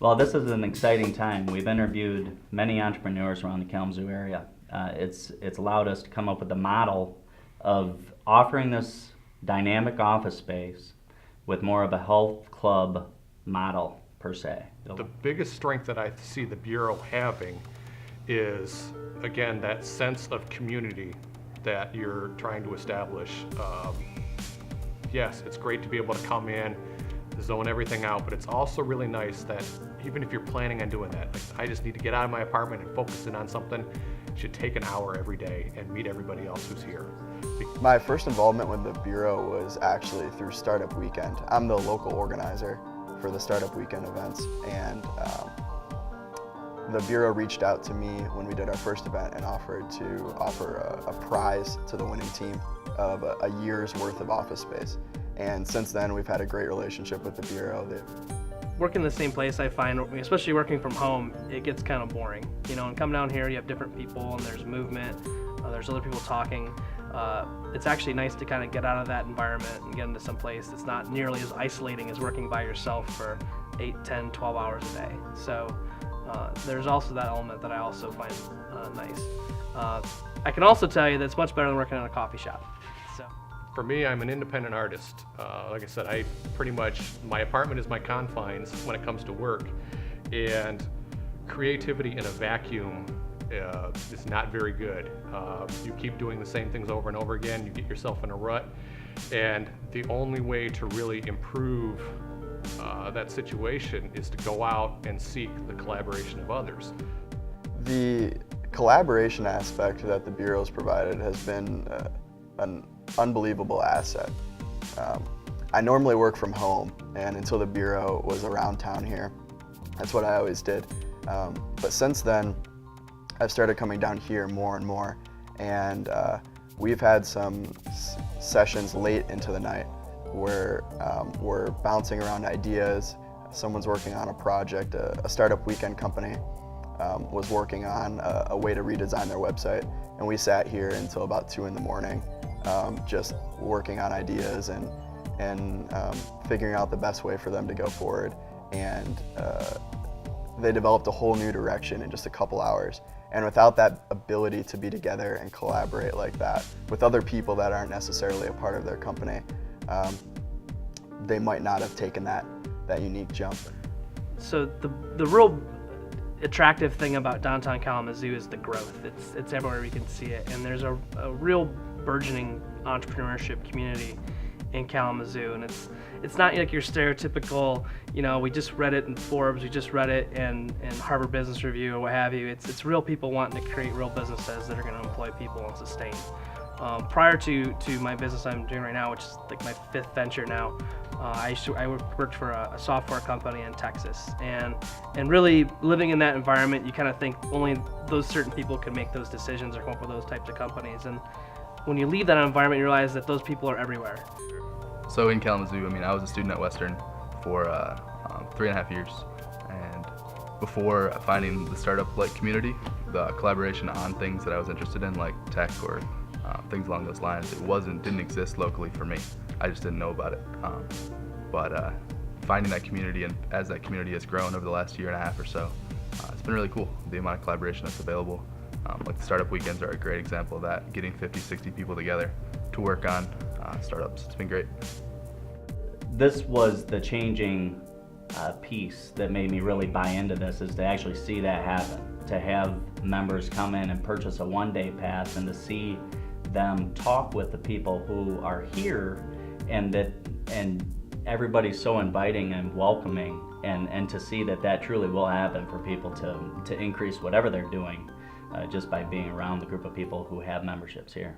Well, this is an exciting time. We've interviewed many entrepreneurs around the Kalamazoo area. It's allowed us to come up with a model of offering this dynamic office space with more of a health club model per se. The biggest strength that I see the Bureau having is, again, that sense of community that you're trying to establish. Yes, it's great to be able to come in, zone everything out, but it's also really nice that even if you're planning on doing that, like I just need to get out of my apartment and focus in on something, it should take an hour every day and meet everybody else who's here. My first involvement with the Bureau was actually through Startup Weekend. I'm the local organizer for the Startup Weekend events, and the Bureau reached out to me when we did our first event and offered to offer a prize to the winning team of a year's worth of office space. And since then, we've had a great relationship with the Bureau. Working in the same place, I find, especially working from home, it gets kind of boring. You know, and come down here, you have different people, and there's movement, there's other people talking. It's actually nice to kind of get out of that environment and get into some place that's not nearly as isolating as working by yourself for 8, 10, 12 hours a day. So there's also that element that I also find nice. I can also tell you that it's much better than working in a coffee shop. So. For me, I'm an independent artist. Like I said, my apartment is my confines when it comes to work, and creativity in a vacuum is not very good. You keep doing the same things over and over again, you get yourself in a rut, and the only way to really improve that situation is to go out and seek the collaboration of others. The collaboration aspect that the Bureau's provided has been an unbelievable asset. I normally work from home, and until the Bureau was around town here, that's what I always did. But since then, I've started coming down here more and more, and we've had some sessions late into the night where we're bouncing around ideas. Someone's working on a project, a startup weekend company was working on a way to redesign their website, and we sat here until about 2 in the morning just working on ideas and figuring out the best way for them to go forward. And they developed a whole new direction in just a couple hours. And without that ability to be together and collaborate like that with other people that aren't necessarily a part of their company, they might not have taken that unique jump. So the real attractive thing about downtown Kalamazoo is the growth. It's everywhere we can see it, and there's a real burgeoning entrepreneurship community in Kalamazoo, and it's not like your stereotypical, you know, we just read it in Forbes, we just read it in Harvard Business Review or what have you. It's real people wanting to create real businesses that are going to employ people and sustain. Prior to my business I'm doing right now, which is like my 5th venture now, I worked for a software company in Texas, and really living in that environment, you kind of think only those certain people can make those decisions or come up with those types of companies. And when you leave that environment, you realize that those people are everywhere. So in Kalamazoo, I was a student at Western for 3.5 years, and before finding the startup-like community, the collaboration on things that I was interested in, like tech or things along those lines, didn't exist locally for me. I just didn't know about it. But finding that community, and as that community has grown over the last 1.5 years or so, it's been really cool, the amount of collaboration that's available. Like the startup weekends are a great example of that, getting 50, 60 people together to work on startups. It's been great. This was the changing piece that made me really buy into this, is to actually see that happen, to have members come in and purchase a one-day pass, and to see them talk with the people who are here, and everybody's so inviting and welcoming, and to see that truly will happen for people to increase whatever they're doing just by being around the group of people who have memberships here.